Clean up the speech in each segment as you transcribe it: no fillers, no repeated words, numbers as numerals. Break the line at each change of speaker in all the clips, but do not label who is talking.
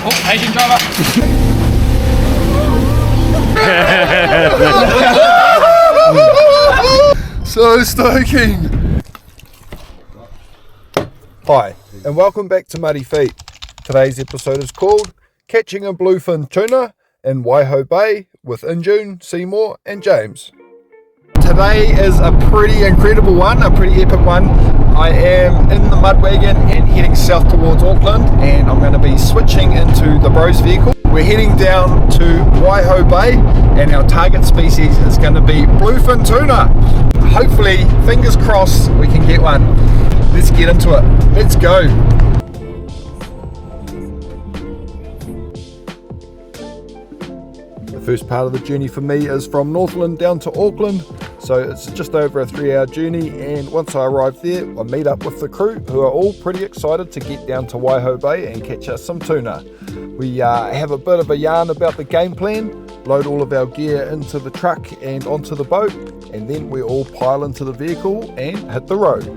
Oh, Asian driver.
So stoking! Hi, and welcome back to Muddy Feet. Today's episode is called Catching a Bluefin Tuna in Waihau Bay with Injun, Seymour and James. Today is a pretty incredible one, a pretty epic one. I am in the mud wagon and heading south towards Auckland, and I'm going to be switching into the Bros vehicle. We're heading down to Waihau Bay and our target species is going to be Bluefin Tuna. Hopefully, fingers crossed, we can get one. Let's get into it. Let's go. The first part of the journey for me is from Northland down to Auckland, so it's just over a 3-hour journey, and once I arrive there I meet up with the crew who are all pretty excited to get down to Waihau Bay and catch us some tuna. We have a bit of a yarn about the game plan, load all of our gear into the truck and onto the boat, and then we all pile into the vehicle and hit the road.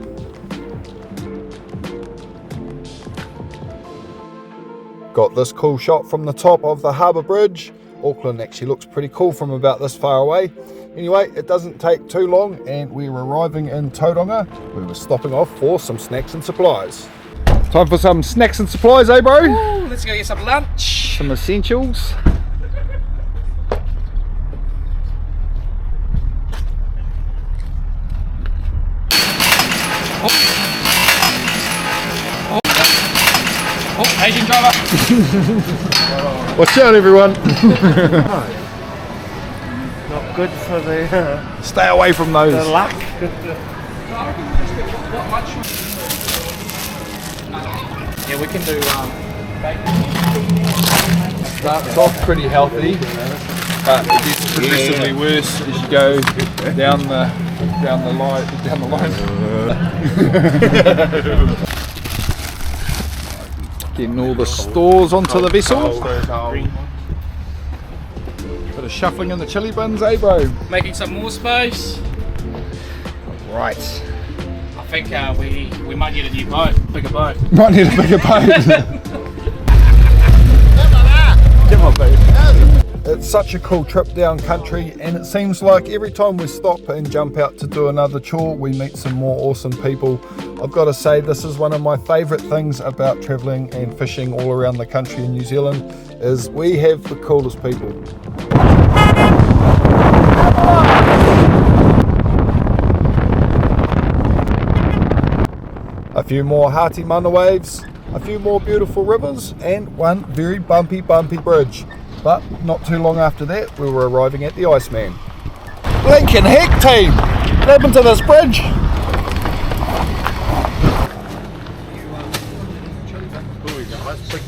Got this cool shot from the top of the harbour bridge. Auckland actually looks pretty cool from about this far away. Anyway, it doesn't take too long and we're arriving in Tauranga. We were stopping off for some snacks and supplies. Time for some snacks and supplies, eh bro?
Ooh, let's go get some lunch.
Some essentials.
Oh, Asian driver.
Watch out everyone.
Not good for the
Stay away from those.
luck.
Yeah, we can do
Starts off pretty healthy, but it gets progressively worse as you go down the line. Getting all the stores onto the vessel. Bit of shuffling in the chili bins, eh bro?
making some more space.
Right.
I think we might need a new boat, bigger boat.
Might need a bigger boat. It's such a cool trip down country, and it seems like every time we stop and jump out to do another chore, we meet some more awesome people. I've got to say, this is one of my favourite things about travelling and fishing all around the country in New Zealand, is we have the coolest people. A few more hearty mana waves, a few more beautiful rivers, and one very bumpy bridge. But not too long after that, we were arriving at the Iceman. Lincoln heck team! What happened to this bridge?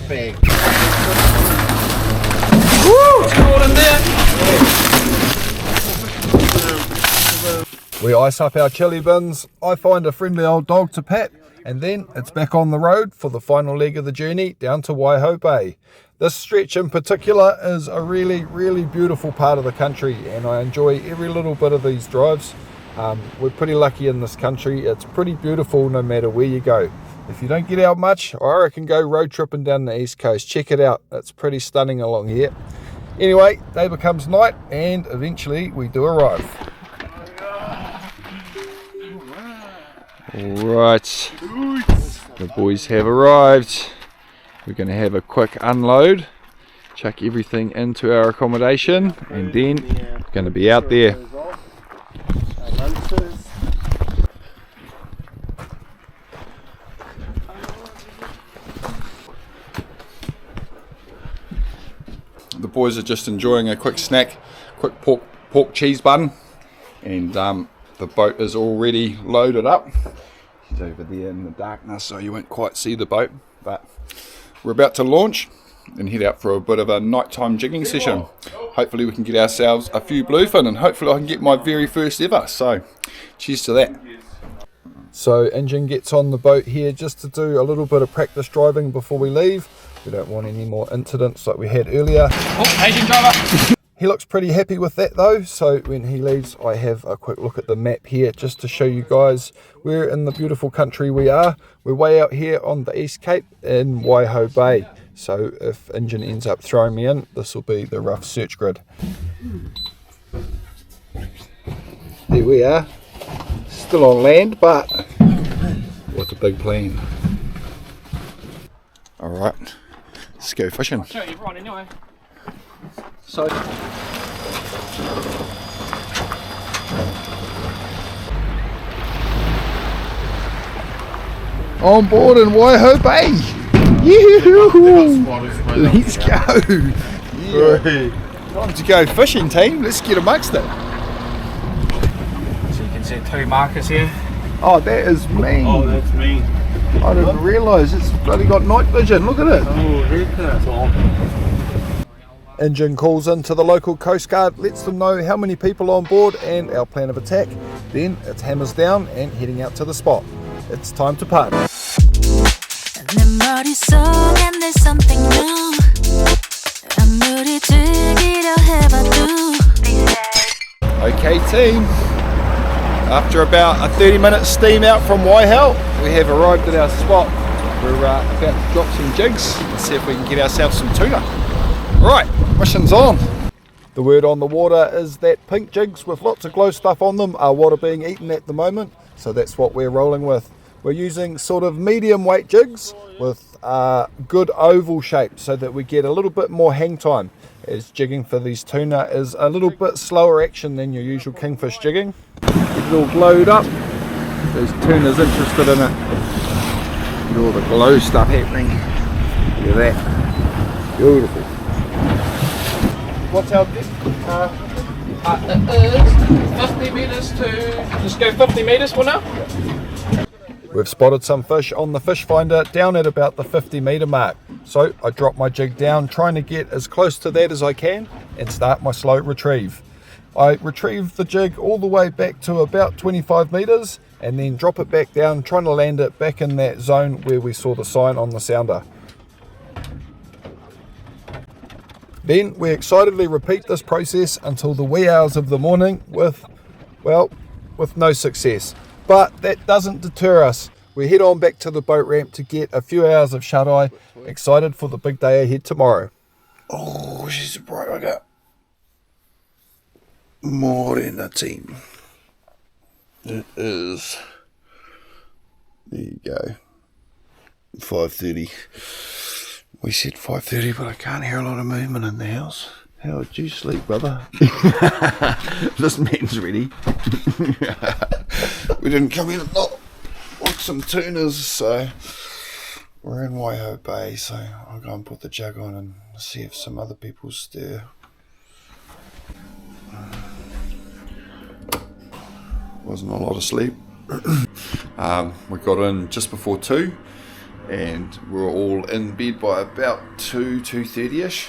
Big.
Woo! It's cold in there.
We ice up our chili bins, I find a friendly old dog to pet, and then it's back on the road for the final leg of the journey down to Waihau Bay. This stretch in particular is a really beautiful part of the country, and I enjoy every little bit of these drives. We're pretty lucky in this country. It's pretty beautiful no matter where you go. If you don't get out much, I reckon go road tripping down the east coast. Check it out, it's pretty stunning along here. Anyway, day becomes night and eventually we do arrive. Alright, the boys have arrived. We're going to have a quick unload, chuck everything into our accommodation, and then we're going to be out there. The boys are just enjoying a quick snack, quick pork cheese bun, and the boat is already loaded up. He's over there in the darkness, so you won't quite see the boat, but we're about to launch and head out for a bit of a nighttime jigging session. Hopefully we can get ourselves a few bluefin, and hopefully I can get my very first ever, so cheers to that. So Injun gets on the boat here just to do a little bit of practice driving before we leave. We don't want any more incidents like we had earlier.
Oh, Asian driver.
He looks pretty happy with that though, so when he leaves I have a quick look at the map here just to show you guys where in the beautiful country we are. We're way out here on the East Cape in Waihau Bay. So if Injun ends up throwing me in, this will be the rough search grid. There we are, still on land, but with a big plan. Alright, let's go fishing.
I'll show you right anyway.
So, on board in Waihau Bay. Let's go. Yeah. Time to go fishing, team. Let's get amongst it.
So you can see 2 markers here.
Oh, that is mean.
Oh, that's me.
I didn't realise it's bloody got night vision. Look at it.
Oh,
Injun calls into the local Coast Guard, lets them know how many people are on board and our plan of attack. Then it's hammers down and heading out to the spot. It's time to party.
and there's something new. I'm ready to get have a do.
Okay, team. After about a 30-minute steam out from Waihau, we have arrived at our spot. We're about to drop some jigs and see if we can get ourselves some tuna. Right, mission's on. The word on the water is that pink jigs with lots of glow stuff on them are what are being eaten at the moment, so that's what we're rolling with. We're using sort of medium weight jigs with good oval shape so that we get a little bit more hang time, as jigging for these tuna is a little bit slower action than your usual kingfish jigging. Get it all glowed up. Those tuna's interested in it. Get all the glow stuff happening. Look at that. Beautiful. What's our distance?
It is 50 metres to... Just go 50 metres for now.
We've spotted some fish on the fish finder down at about the 50 metre mark. So I drop my jig down, trying to get as close to that as I can and start my slow retrieve. I retrieve the jig all the way back to about 25 metres and then drop it back down, trying to land it back in that zone where we saw the sign on the sounder. Then we excitedly repeat this process until the wee hours of the morning with no success. But that doesn't deter us. We head on back to the boat ramp to get a few hours of shut-eye, excited for the big day ahead tomorrow. Oh, she's a bright bugger. More in the team. It is. There you go. 5:30. We said 5:30, but I can't hear a lot of movement in the house. How did you sleep, brother? This man's ready. We didn't come in and not like some tunas, so we're in Waihau Bay, so I'll go and put the jug on and see if some other people stir. Wasn't a lot of sleep. We got in just before 2 and we were all in bed by about 2:30ish,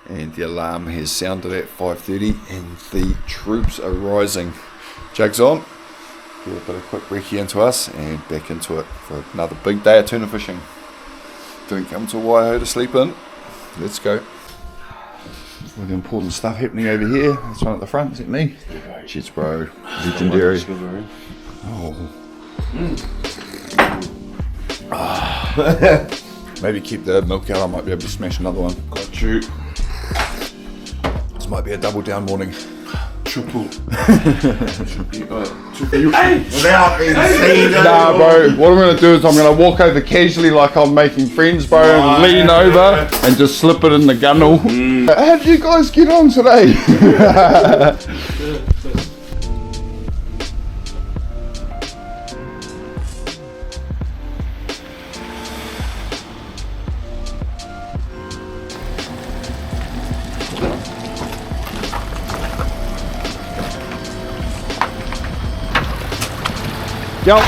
and the alarm has sounded at 5:30 and the troops are rising. Jugs on, get a bit of quick recce into us and back into it for another big day of tuna fishing. Don't come to Waihau to sleep in. Let's go. All the important stuff happening over here. This one at the front, is it me? Cheers, bro. Legendary. Oh. Maybe keep the milk out, I might be able to smash another one. Got you. This might be a double down morning. Triple. Hey! Without being seen. Nah, bro. What I'm going to do is I'm going to walk over casually like I'm making friends, bro, and lean over and just slip it in the gunnel. How did you guys get on today? Go.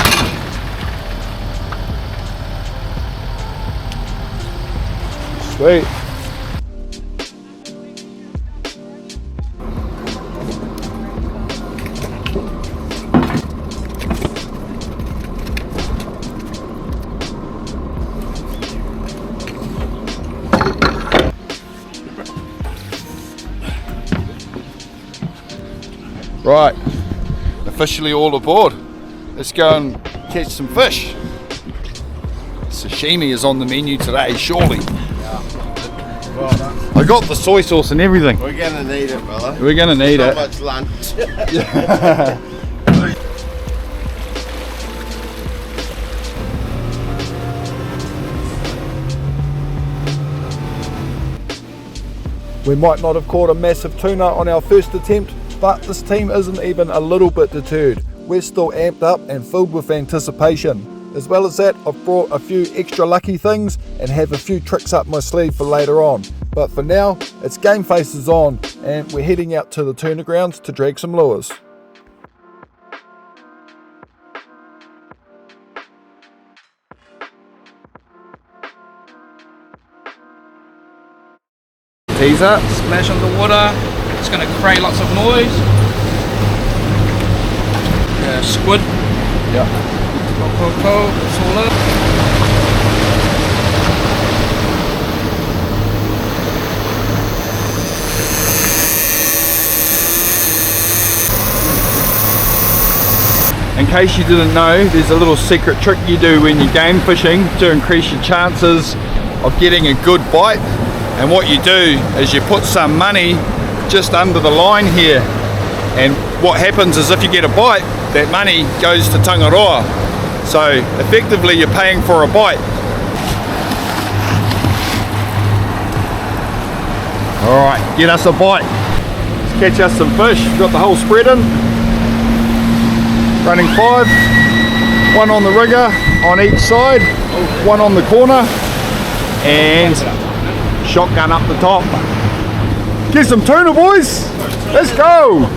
Sweet. Right, officially all aboard. Let's go and catch some fish. Sashimi is on the menu today, surely. I got the soy sauce and everything.
We're gonna need it, brother.
We're gonna need
So
it.
much lunch.
We might not have caught a massive tuna on our first attempt, but this team isn't even a little bit deterred. We're still amped up and filled with anticipation. As well as that, I've brought a few extra lucky things and have a few tricks up my sleeve for later on. But for now, it's game faces on and we're heading out to the tuna grounds to drag some lures.
Teaser.
Splash on the water. It's going to create lots of noise. Squid.
Yeah.
Cool. It's all up.
In case you didn't know, there's a little secret trick you do when you're game fishing to increase your chances of getting a good bite. And what you do is you put some money just under the line here. And what happens is if you get a bite, that money goes to Tangaroa. So effectively you're paying for a bite. Alright, get us a bite. Let's catch us some fish. Got the whole spread in. Running 5. One on the rigger on each side. One on the corner. And shotgun up the top. Get some tuna, boys. Let's go.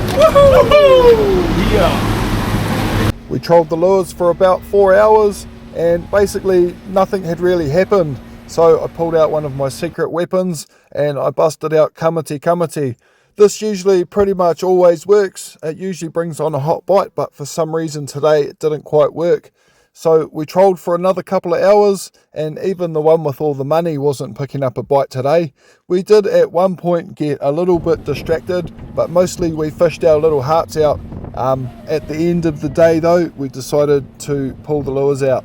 We trolled the lures for about 4 hours and basically nothing had really happened. So I pulled out one of my secret weapons and I busted out kamati. This usually pretty much always works. It usually brings on a hot bite, but for some reason today it didn't quite work. So we trolled for another couple of hours and even the one with all the money wasn't picking up a bite today. We did at one point get a little bit distracted, but mostly we fished our little hearts out. At the end of the day though, we decided to pull the lures out.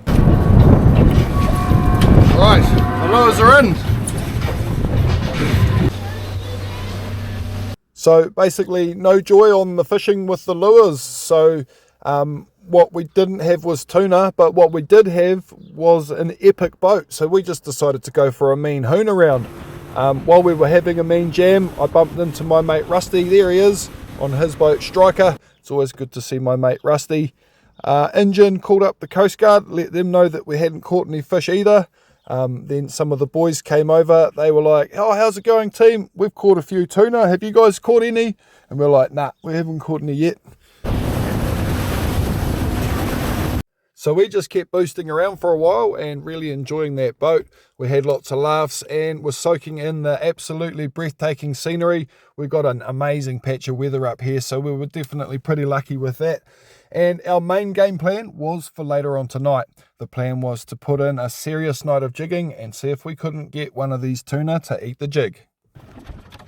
Right, the lures are in.
So basically no joy on the fishing with the lures. So what we didn't have was tuna, but what we did have was an epic boat. So we just decided to go for a mean hoon around. While we were having a mean jam, I bumped into my mate Rusty. There he is on his boat Striker. It's always good to see my mate Rusty. Injun called up the Coast Guard, let them know that we hadn't caught any fish either. Then some of the boys came over. They were like, "Oh, how's it going, team? We've caught a few tuna. Have you guys caught any?" And we're like, "Nah, we haven't caught any yet." So we just kept boosting around for a while and really enjoying that boat. We had lots of laughs and were soaking in the absolutely breathtaking scenery. We got an amazing patch of weather up here, so we were definitely pretty lucky with that. And our main game plan was for later on tonight. The plan was to put in a serious night of jigging and see if we couldn't get one of these tuna to eat the jig.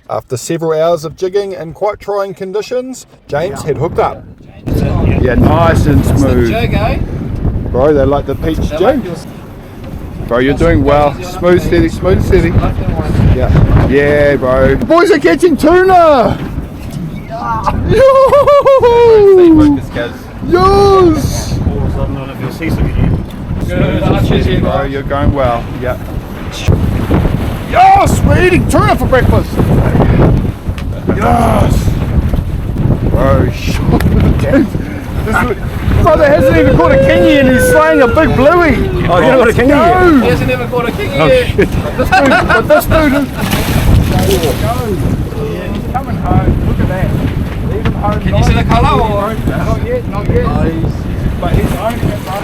After several hours of jigging in quite trying conditions, James had hooked up.
Yeah, nice and
The
smooth.
jig, eh?
Bro, they like the peach jig. Bro, you're doing well. Smooth, steady. Yeah. Yeah, bro. The boys are catching tuna! Yes!
Good arches here,
Bro,
bro.
you're going well. Yeah. Yes! We're eating tuna for breakfast! Yes! Bro, this brother hasn't even caught a kingy and he's slaying a big bluey!
Oh, you don't got a kingy yet?
He hasn't even caught a king yet.
But this dude is... Yeah, he's coming home. Look at that. Leave him home.
Can you see the colour or?
Not yet. But he's owning it, bro.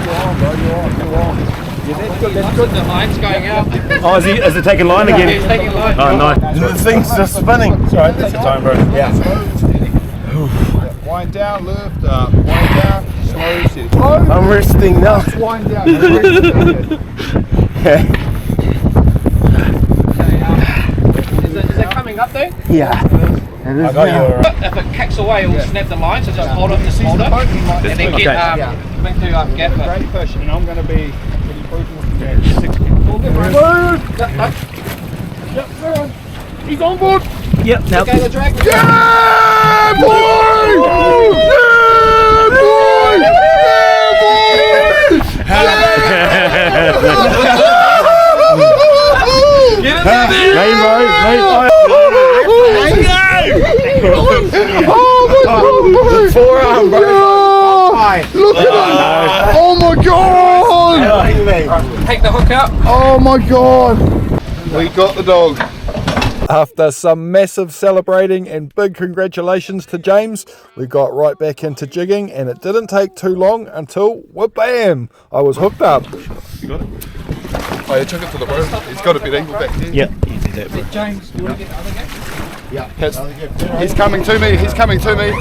You're on, bro. You're on. Yeah, that's good. That's good.
The line's going out.
Oh, is it taking line again?
He's taking line.
Oh, nice.
The thing's just spinning.
Sorry, that's the time, bro.
Yeah. Wind down, lift up. Wind down, slow, steady.
I'm resting now.
Just wind down. Is
it coming up there?
Yeah.
I got you.
If it kicks away, it will snap the line, so just hold it, and then get, bring to gaffer.
Great fish, and I'm going to be pretty brutal with the jab.
He's on board.
Yep, now.
Okay, the drag.
Yeah, boy! Yeah, boy!
Forearm, bro.
Look at that! Oh my god!
Take the hook out.
Oh my god! We got the dog.
After some massive celebrating and big congratulations to James, we got right back into jigging, and it didn't take too long until, wha-bam, I was hooked up.
You got it? Oh, you took it to the road. He's got a bit angle back there.
Yep, you do that, bro.
James, do you want to get the other guy?
He's coming to me. He's coming to me.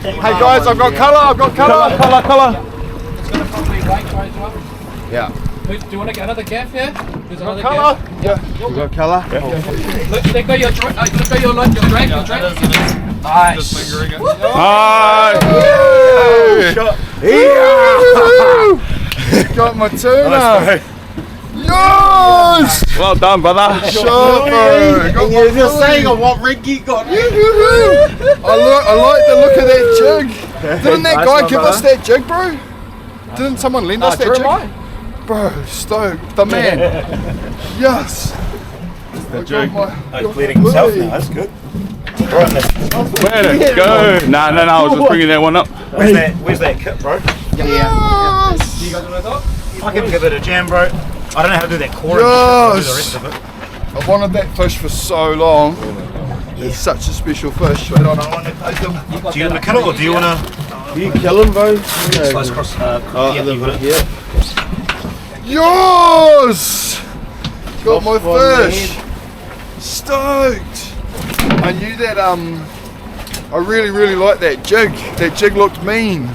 Hey guys, I've got colour. I've got colour.
Colour.
It's going to probably wait for as well.
Yeah.
Do you want to get another gaff here? There's another
Colour.
gaff.
Yeah.
You got colour?
Look, there go your drag. Look at your line, your drag. Nice.
Got my tuna. Yes!
Well done, brother.
Sharp, bro. Got my
You're saying on what rig you got?
I like the look of that jig. Didn't that guy give us that jig, bro? Didn't someone lend us that jig? Bro, stoked. The man. Yes. The
jig. He's bleeding himself now, that's good. Right, where'd it go? No, I was just bringing that one up. Where's that kit, bro?
Yes.
You guys want to talk?
I can give it a jam, bro. I don't know how to do that core.
Yes.
Do the rest of it.
I've wanted that fish for so long. It's such a special fish. Wait on, I want to take him.
Do you want to kill it or do you want to?
You kill him, bro.
Slice across. Yeah, you got it.
Yeah.
Yes! Got my fish. Stoked. I knew that. I really like that jig. That jig looked mean.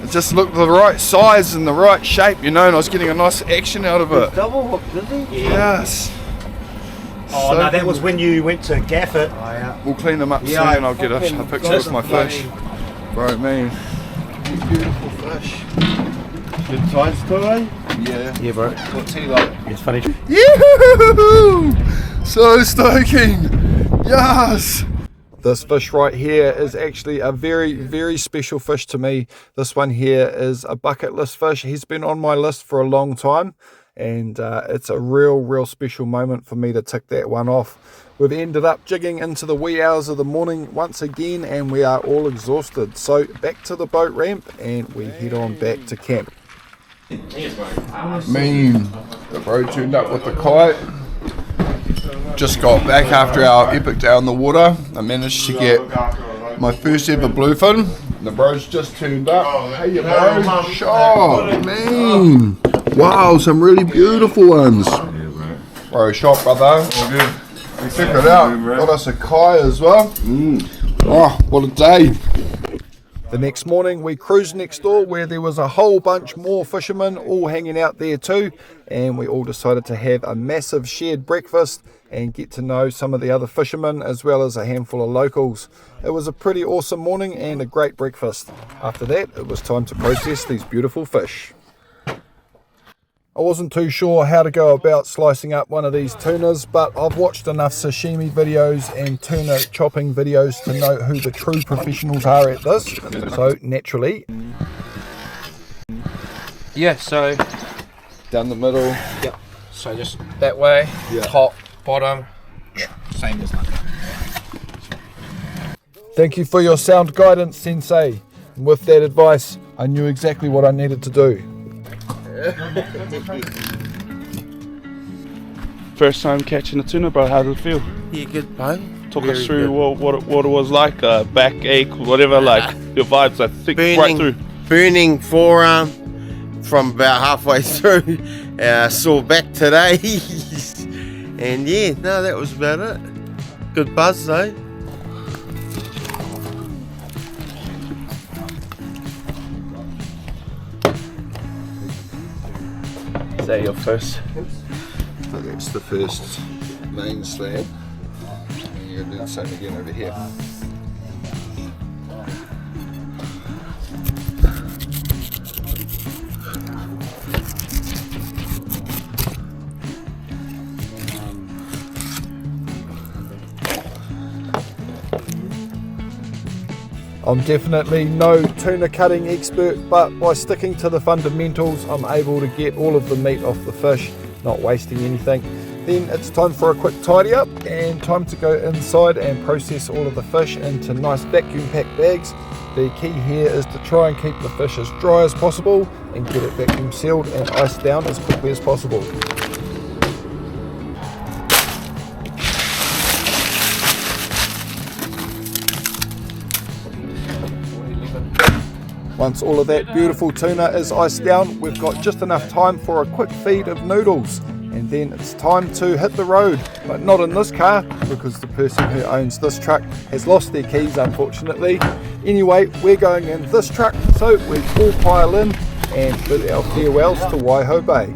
It just looked the right size and the right shape, you know, and I was getting a nice action out of it.
Double hook, didn't he?
Yes.
Oh no, that was when you went to gaff it.
We'll clean them up soon and I'll get a picture of my fish. Bro, man. Beautiful fish.
Good times too, eh?
Yeah.
Yeah, bro.
What's he like?
It's funny.
Yoo-hoo! So stoking. Yes.
This fish right here is actually a very special fish to me. This one here is a bucket list fish. He's been on my list for a long time, and it's a real special moment for me to tick that one off. We've ended up jigging into the wee hours of the morning once again, and we are all exhausted. So back to the boat ramp, and we head on back to camp.
Mean. The bro turned up with the kite. Just got back after our epic day on the water. I managed to get my first ever bluefin. The bro's just turned up. Hey, you bro. Shot, man. Wow, some really beautiful ones. Bro, shot, brother. We figured it out. Got us a kai as well. Oh, what a day.
The next morning we cruised next door where there was a whole bunch more fishermen all hanging out there too, and we all decided to have a massive shared breakfast and get to know some of the other fishermen as well as a handful of locals. It was a pretty awesome morning and a great breakfast. After that it was time to process these beautiful fish. I wasn't too sure how to go about slicing up one of these tunas, but I've watched enough sashimi videos and tuna chopping videos to know who the true professionals are at this. So naturally,
Yeah, so
Down the middle.
yep. So just that way, top, bottom, same as that.
thank you for your sound guidance, Sensei. And with that advice, I knew exactly what I needed to do.
First time catching a tuna, bro. How did it feel?
Yeah, good, bro.
Talk
Very
us through
good.
what it was like, backache, whatever, like your vibes. I think right through.
Burning forearm from about halfway through. Sore back today. And yeah, no, that was about it. Good buzz though.
Is that your first?
So that's the first main slab. And you're going to do the same again over here.
I'm definitely no tuna cutting expert, but by sticking to the fundamentals, I'm able to get all of the meat off the fish, not wasting anything. Then it's time for a quick tidy up and time to go inside and process all of the fish into nice vacuum packed bags. The key here is to try and keep the fish as dry as possible and get it vacuum sealed and iced down as quickly as possible. Once all of that beautiful tuna is iced down, we've got just enough time for a quick feed of noodles. And then it's time to hit the road, but not in this car because the person who owns this truck has lost their keys, unfortunately. Anyway, we're going in this truck, so we all pile in and bid our farewells to Waihau Bay.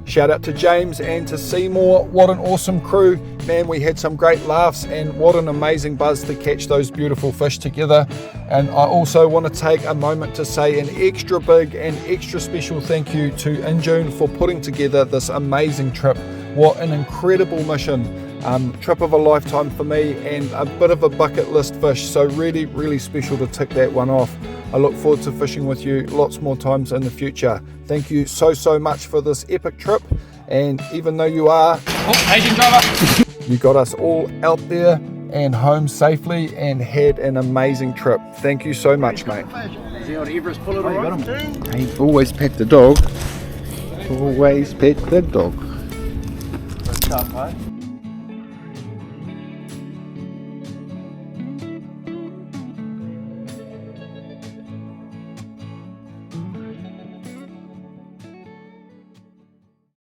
Shout out to James and to Seymour, what an awesome crew. Man, we had some great laughs and what an amazing buzz to catch those beautiful fish together. And I also want to take a moment to say an extra big and extra special thank you to Injun for putting together this amazing trip. What an incredible mission. Trip of a lifetime for me and a bit of a bucket list fish, so really, really special to tick that one off. I look forward to fishing with you lots more times in the future. Thank you so much for this epic trip, and even though you are
Asian driver,
you got us all out there and home safely and had an amazing trip. Thank you so much, mate.
Hey, always pet the dog. Always pet the dog.